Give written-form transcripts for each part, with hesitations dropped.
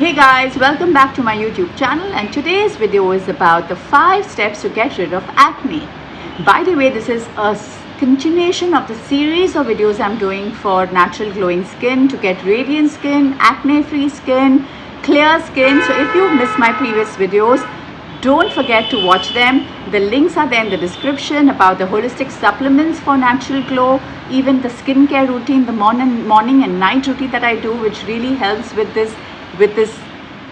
Hey guys, welcome back to my YouTube channel, and today's video is about the 5 steps to get rid of acne. By the way, this is a continuation of the series of videos I'm doing for natural glowing skin, to get radiant skin, acne free skin, clear skin. So if you've missed my previous videos, don't forget to watch them. The links are there in the description about the holistic supplements for natural glow, even the skincare routine, the morning and night routine that I do, which really helps with this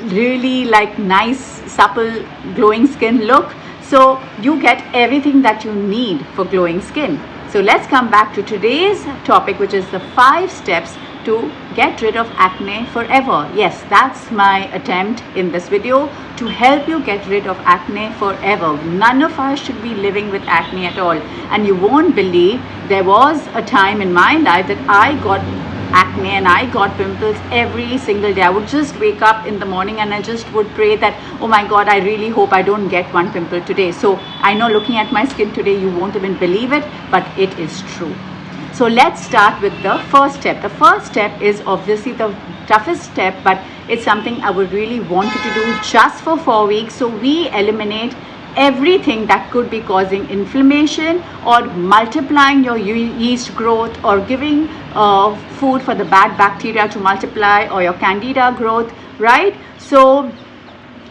really like nice supple glowing skin look. So you get everything that you need for glowing skin. So let's come back to today's topic, which is the 5 steps to get rid of acne forever. Yes, that's my attempt in this video, to help you get rid of acne forever. None of us should be living with acne at all. And you won't believe, there was a time in my life that I got acne and I got pimples every single day. I would just wake up in the morning and I just would pray that, oh my God, I really hope I don't get one pimple today. So I know, looking at my skin today, you won't even believe it, but it is true. So let's start with the first step. The first step is obviously the toughest step, but it's something I would really want you to do just for 4 weeks. So we eliminate everything that could be causing inflammation or multiplying your yeast growth, or giving food for the bad bacteria to multiply, or your candida growth, right? So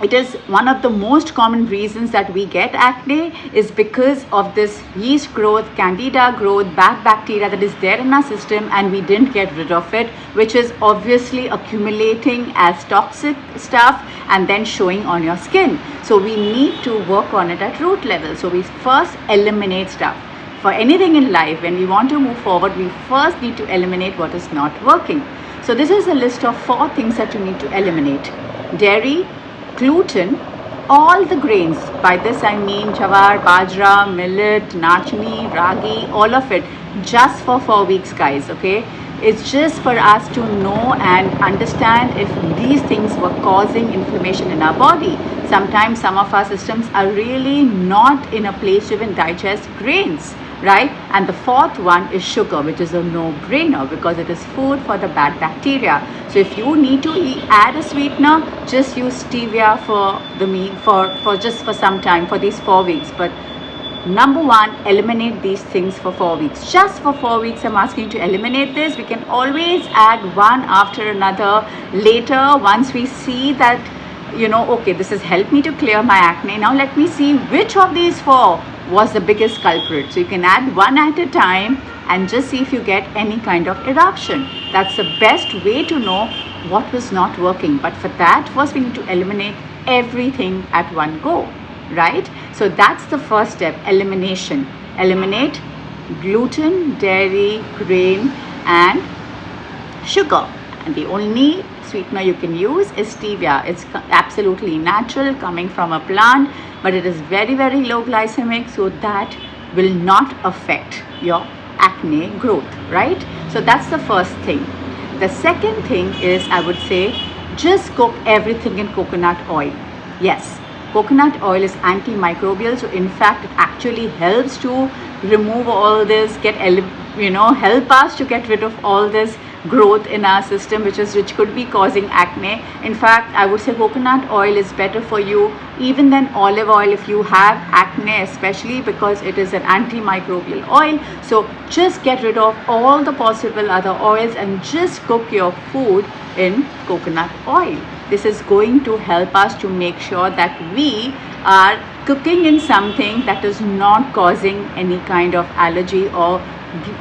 it is one of the most common reasons that we get acne, is because of this yeast growth, candida growth, bad bacteria that is there in our system and we didn't get rid of it, which is obviously accumulating as toxic stuff and then showing on your skin. So we need to work on it at root level. So we first eliminate stuff. For anything in life, when we want to move forward, we first need to eliminate what is not working. So this is a list of 4 things that you need to eliminate: dairy, gluten, all the grains. By this I mean jawar, bajra, millet, nachni, ragi, all of it, just for 4 weeks, guys. Okay, it's just for us to know and understand if these things were causing inflammation in our body. Sometimes some of our systems are really not in a place to even digest grains, right? And the 4th one is sugar, which is a no-brainer because it is food for the bad bacteria. So if you need to add a sweetener, just use stevia for the for some time, for these 4 weeks. But number 1, eliminate these things for 4 weeks. Just for 4 weeks, I'm asking you to eliminate this. We can always add one after another later, once we see that, you know, okay, this has helped me to clear my acne. Now let me see which of these 4 was the biggest culprit. So you can add one at a time and just see if you get any kind of eruption. That's the best way to know what was not working. But for that, first we need to eliminate everything at one go, right? So that's the first step, elimination. Eliminate gluten, dairy, grain and sugar. And the only sweetener you can use is stevia. It's absolutely natural, coming from a plant, but it is very, very low glycemic, so that will not affect your acne growth, right? So that's the first thing. The second thing is, I would say, just cook everything in coconut oil. Yes, coconut oil is antimicrobial, so in fact it actually helps to remove all this, help us to get rid of all this growth in our system, which could be causing acne. In fact, I would say coconut oil is better for you even than olive oil if you have acne, especially because it is an antimicrobial oil. So just get rid of all the possible other oils and just cook your food in coconut oil. This is going to help us to make sure that we are cooking in something that is not causing any kind of allergy or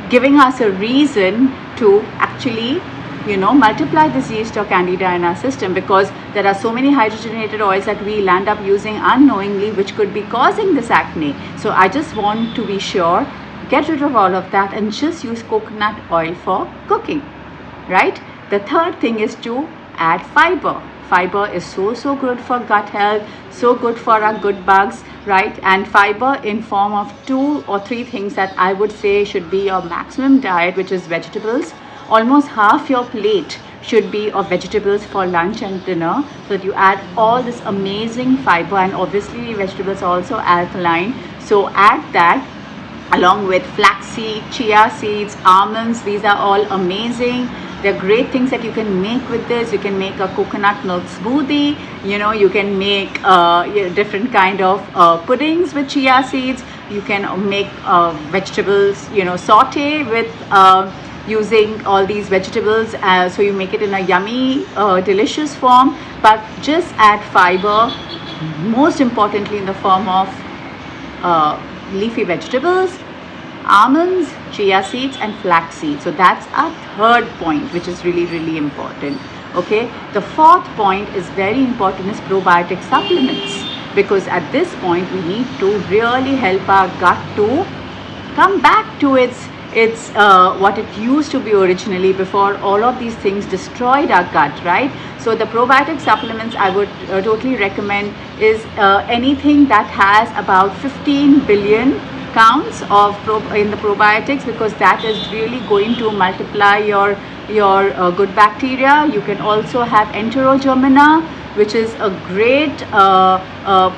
giving us a reason to actually, multiply this yeast or candida in our system, because there are so many hydrogenated oils that we'll end up using unknowingly, which could be causing this acne. So I just want to be sure, get rid of all of that and just use coconut oil for cooking, right? The third thing is to add fiber. Fiber is so good for gut health, so good for our good bugs, right? And fiber in form of 2 or 3 things that I would say should be your maximum diet, which is vegetables. Almost half your plate should be of vegetables for lunch and dinner, so that you add all this amazing fiber. And obviously vegetables are also alkaline, so add that along with flaxseed, chia seeds, almonds. These are all amazing. There are great things that you can make with this. You can make a coconut milk smoothie. You can make different kind of puddings with chia seeds. You can make vegetables, saute with using all these vegetables, so you make it in a yummy delicious form, but just add fiber, most importantly in the form of leafy vegetables, almonds, chia seeds and flax seeds. So that's our third point, which is really, really important. Okay, the fourth point is very important, is probiotic supplements, because at this point we need to really help our gut to come back to its what it used to be originally, before all of these things destroyed our gut, right? So the probiotic supplements I would totally recommend is anything that has about 15 billion counts of in the probiotics, because that is really going to multiply your good bacteria. You can also have Enterogermina, which is a great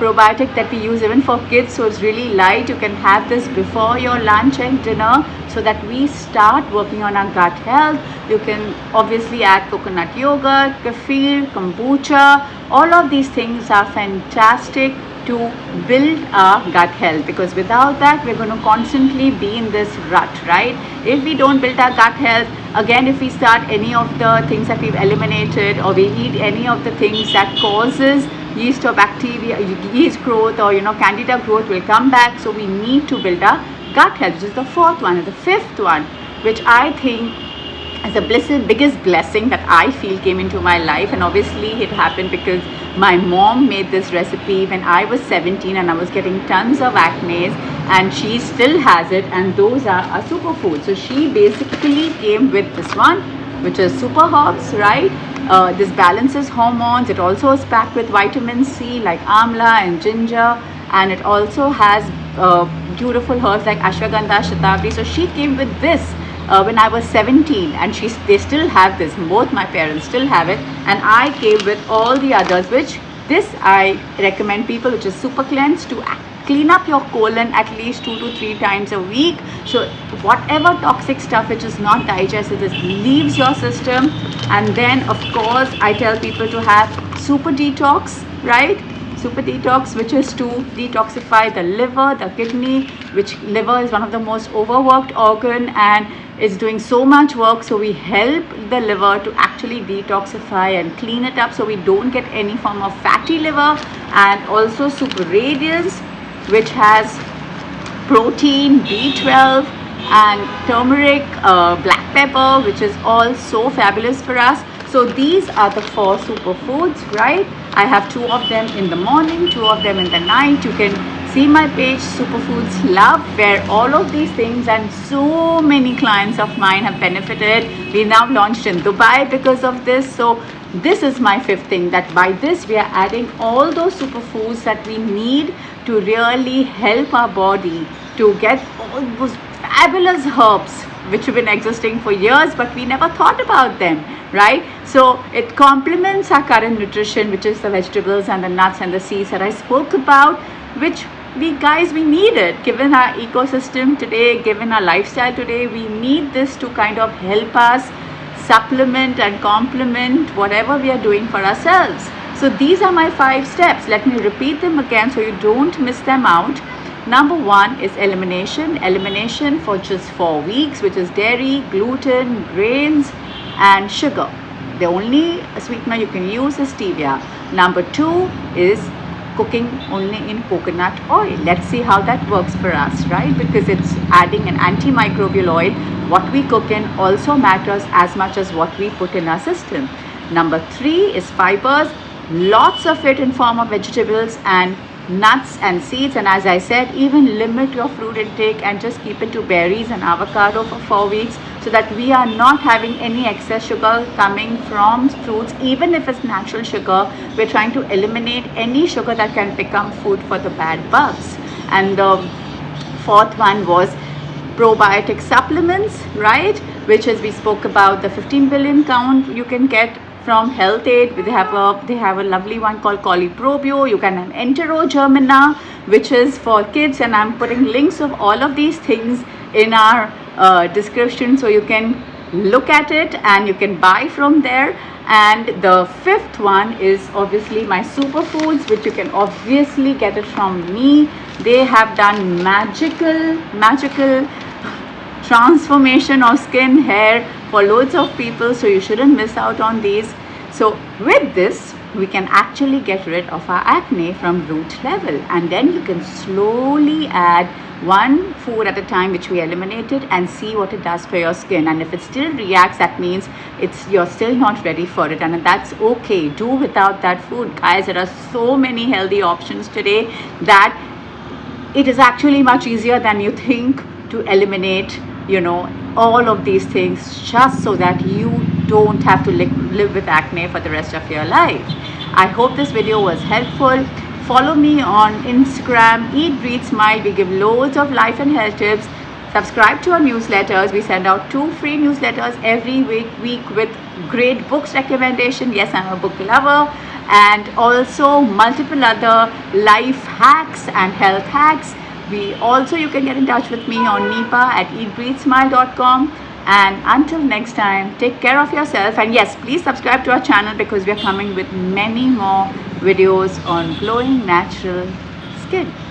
probiotic that we use even for kids. So it's really light. You can have this before your lunch and dinner, so that we start working on our gut health. You can obviously add coconut yogurt, kefir, kombucha. All of these things are fantastic to build our gut health, because without that we're going to constantly be in this rut, right? If we don't build our gut health, again, if we start any of the things that we've eliminated, or we eat any of the things that causes yeast or bacteria, yeast growth, or candida growth, will come back. So we need to build our gut health, which is the fourth one. And the fifth one, which I think is the biggest blessing that I feel came into my life, and obviously it happened because my mom made this recipe when I was 17 and I was getting tons of acne, and she still has it, and those are a superfood. So she basically came with this one, which is super herbs, right? This balances hormones. It also is packed with vitamin C like amla and ginger, and it also has beautiful herbs like ashwagandha, shatavari. So she came with this when I was 17, and they still have this. Both my parents still have it, and I came with all the others, which this I recommend people, which is Super Cleanse, to clean up your colon at least 2 to 3 times a week. So whatever toxic stuff which is not digested, this leaves your system. And then of course I tell people to have Super Detox, right? Super Detox, which is to detoxify the liver, the kidney, which liver is one of the most overworked organ and is doing so much work. So we help the liver to actually detoxify and clean it up, so we don't get any form of fatty liver. And also Super Radiance, which has protein, B12 and turmeric, black pepper, which is all so fabulous for us. So these are the 4 superfoods, right? I have 2 of them in the morning, 2 of them in the night. You can see my page Superfoods Love, where all of these things and so many clients of mine have benefited. We now launched in Dubai because of this. So this is my 5th thing, that by this we are adding all those superfoods that we need to really help our body to get all those fabulous herbs which have been existing for years, but we never thought about them, right? So it complements our current nutrition, which is the vegetables and the nuts and the seeds that I spoke about, which we need it. Given our ecosystem today, given our lifestyle today, we need this to kind of help us supplement and complement whatever we are doing for ourselves. So these are my 5 steps. Let me repeat them again so you don't miss them out. Number 1 is elimination for just 4 weeks, which is dairy, gluten, grains and sugar. The only sweetener you can use is stevia. Number 2 is cooking only in coconut oil. Let's see how that works for us, right? Because it's adding an antimicrobial oil. What we cook in also matters as much as what we put in our system. Number 3 is fibers, lots of it in form of vegetables and nuts and seeds. And as I said, even limit your fruit intake and just keep it to berries and avocado for 4 weeks, so that we are not having any excess sugar coming from fruits. Even if it's natural sugar, we're trying to eliminate any sugar that can become food for the bad bugs. And the 4th one was probiotic supplements, right? Which is, we spoke about the 15 billion count you can get from Health Aid. They have a lovely one called Coliprobio. You can have Enterogermina, which is for kids, and I'm putting links of all of these things in our description, so you can look at it and you can buy from there. And the fifth one is obviously my superfoods, which you can obviously get it from me. They have done magical transformation of skin, hair for loads of people, so you shouldn't miss out on these. So with this, we can actually get rid of our acne from root level, and then you can slowly add one food at a time which we eliminated and see what it does for your skin. And if it still reacts, that means you're still not ready for it, and that's okay. Do without that food, guys. There are so many healthy options today that it is actually much easier than you think to eliminate, all of these things, just so that you don't have to live with acne for the rest of your life. I hope this video was helpful. Follow me on Instagram, Eat, Breathe, Smile. We give loads of life and health tips. Subscribe to our newsletters. We send out 2 free newsletters every week with great books recommendation. Yes, I'm a book lover. And also multiple other life hacks and health hacks. You can get in touch with me on nipa@eatbreathesmile.com. And until next time, take care of yourself. And yes, please subscribe to our channel, because we are coming with many more videos on glowing natural skin.